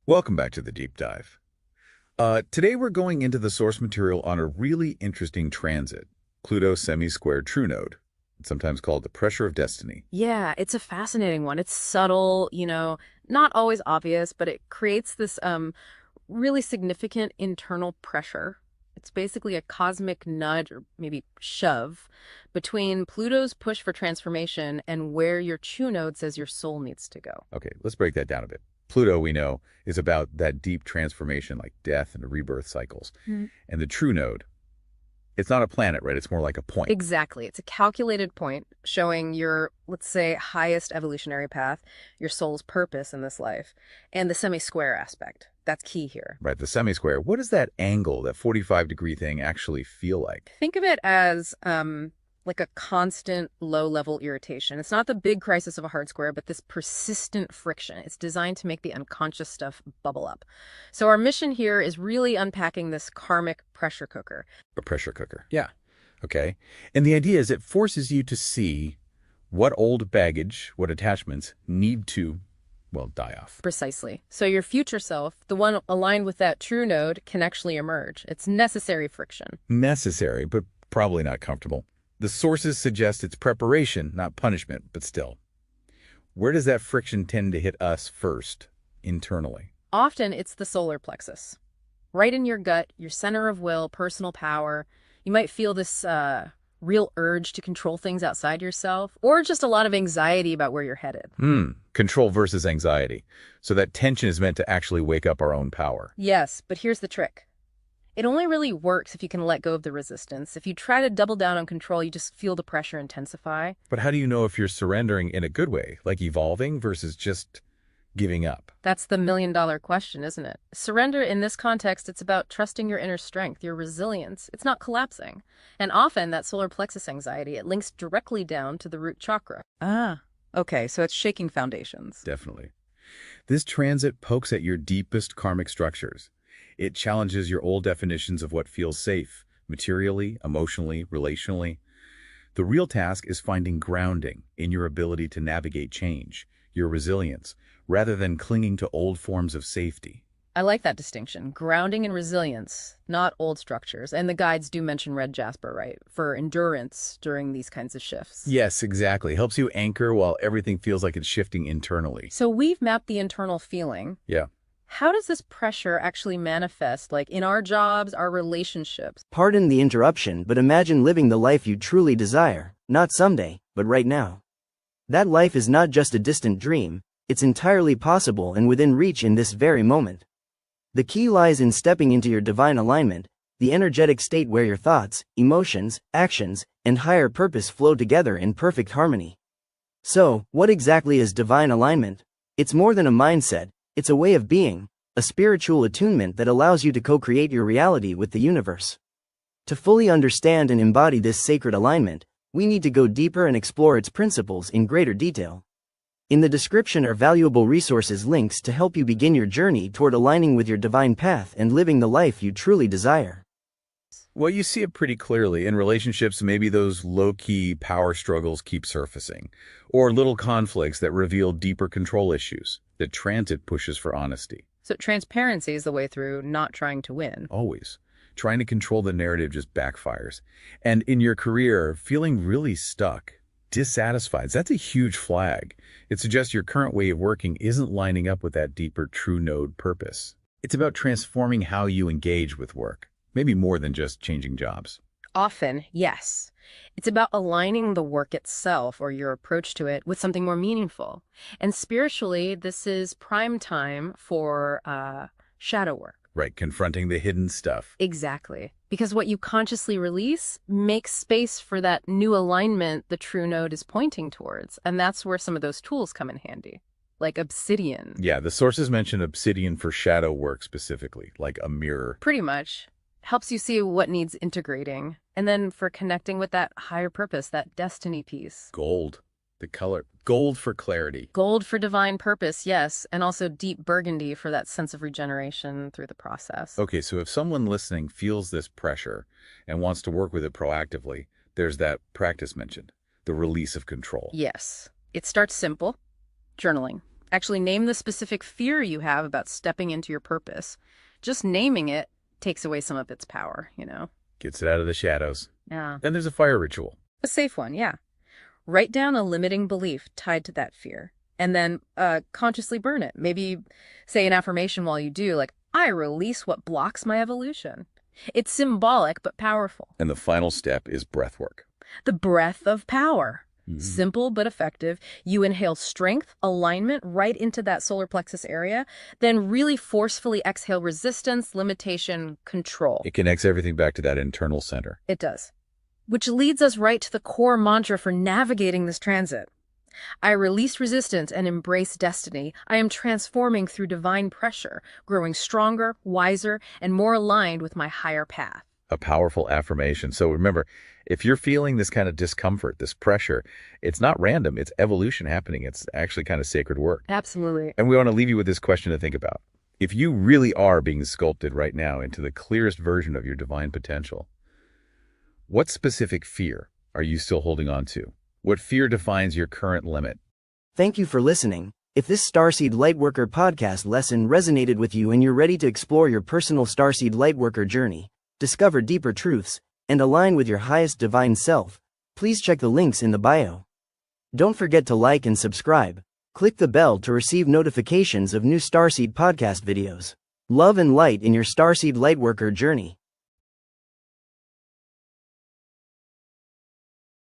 Welcome back to the deep dive. Today we're going into the source material on a really interesting transit, Pluto semi-square true node, sometimes called the pressure of destiny. Yeah, it's a fascinating one. It's subtle, not always obvious, but it creates this really significant internal pressure. It's basically a cosmic nudge or maybe shove between Pluto's push for transformation and where your true node says your soul needs to go. Okay, let's break that down a bit. Pluto, we know, is about that deep transformation like death and rebirth cycles. Hmm. And the true node, it's not a planet, right? It's more like a point. Exactly. It's a calculated point showing your, let's say, highest evolutionary path, your soul's purpose in this life, and the semi-square aspect. That's key here. Right, the semi-square. What does that angle, that 45-degree thing actually feel like? Think of it as like a constant low-level irritation. It's not the big crisis of a hard square, but this persistent friction. It's designed to make the unconscious stuff bubble up. So our mission here is really unpacking this karmic pressure cooker. A pressure cooker. Yeah. Okay. And the idea is it forces you to see what old baggage, what attachments need to, well, die off. Precisely. So your future self, the one aligned with that true node, can actually emerge. It's necessary friction. Necessary, but probably not comfortable. The sources suggest it's preparation, not punishment, but still. Where does that friction tend to hit us first, internally? Often it's the solar plexus. Right in your gut, your center of will, personal power. You might feel this real urge to control things outside yourself, or just a lot of anxiety about where you're headed. Control versus anxiety. So that tension is meant to actually wake up our own power. Yes, but here's the trick. It only really works if you can let go of the resistance. If you try to double down on control, you just feel the pressure intensify. But how do you know if you're surrendering in a good way, like evolving versus just giving up? That's the million-dollar question, isn't it? Surrender in this context, it's about trusting your inner strength, your resilience. It's not collapsing. And often that solar plexus anxiety, it links directly down to the root chakra. Ah, okay, so it's shaking foundations. Definitely. This transit pokes at your deepest karmic structures. It challenges your old definitions of what feels safe, materially, emotionally, relationally. The real task is finding grounding in your ability to navigate change, your resilience, rather than clinging to old forms of safety. I like that distinction. Grounding and resilience, not old structures. And the guides do mention red jasper, right? For endurance during these kinds of shifts. Yes, exactly. Helps you anchor while everything feels like it's shifting internally. So we've mapped the internal feeling. Yeah. How does this pressure actually manifest, like in our jobs, our relationships? Pardon the interruption, but imagine living the life you truly desire, not someday, but right now. That life is not just a distant dream, it's entirely possible and within reach in this very moment. The key lies in stepping into your divine alignment, the energetic state where your thoughts, emotions, actions, and higher purpose flow together in perfect harmony. So, what exactly is divine alignment? It's more than a mindset, it's a way of being, a spiritual attunement that allows you to co-create your reality with the universe. To fully understand and embody this sacred alignment, we need to go deeper and explore its principles in greater detail. In the description are valuable resources links to help you begin your journey toward aligning with your divine path and living the life you truly desire. Well, you see it pretty clearly. In relationships, maybe those low-key power struggles keep surfacing, or little conflicts that reveal deeper control issues. The transit pushes for honesty. So transparency is the way through, not trying to win. Always. Trying to control the narrative just backfires. And in your career, feeling really stuck, dissatisfied, that's a huge flag. It suggests your current way of working isn't lining up with that deeper true node purpose. It's about transforming how you engage with work, maybe more than just changing jobs. Often, yes. It's about aligning the work itself or your approach to it with something more meaningful. And spiritually, this is prime time for shadow work. Right, confronting the hidden stuff. Exactly. Because what you consciously release makes space for that new alignment the true node is pointing towards. And that's where some of those tools come in handy, like obsidian. Yeah, the sources mention obsidian for shadow work specifically, like a mirror. Pretty much. Helps you see what needs integrating. And then for connecting with that higher purpose, that destiny piece. Gold, the color. Gold for clarity. Gold for divine purpose, yes, and also deep burgundy for that sense of regeneration through the process. Okay, so if someone listening feels this pressure and wants to work with it proactively, there's that practice mentioned, the release of control. Yes. It starts simple, journaling. Actually, name the specific fear you have about stepping into your purpose. Just naming it takes away some of its power, you know? Gets it out of the shadows. Yeah. Then there's a fire ritual. A safe one, yeah. Write down a limiting belief tied to that fear, and then consciously burn it. Maybe say an affirmation while you do, like, I release what blocks my evolution. It's symbolic but powerful. And the final step is breath work. The breath of power. Mhm. Simple but effective. You inhale strength, alignment right into that solar plexus area, then really forcefully exhale resistance, limitation, control. It connects everything back to that internal center. It does. Which leads us right to the core mantra for navigating this transit. I release resistance and embrace destiny. I am transforming through divine pressure, growing stronger, wiser, and more aligned with my higher path. A powerful affirmation. So remember, if you're feeling this kind of discomfort, this pressure, it's not random. It's evolution happening. It's actually kind of sacred work. Absolutely. And we want to leave you with this question to think about. If you really are being sculpted right now into the clearest version of your divine potential, what specific fear are you still holding on to? What fear defines your current limit? Thank you for listening. If this Starseed Lightworker podcast lesson resonated with you and you're ready to explore your personal Starseed Lightworker journey, discover deeper truths, and align with your highest divine self, please check the links in the bio. Don't forget to like and subscribe. Click the bell to receive notifications of new Starseed podcast videos. Love and light in your Starseed Lightworker journey.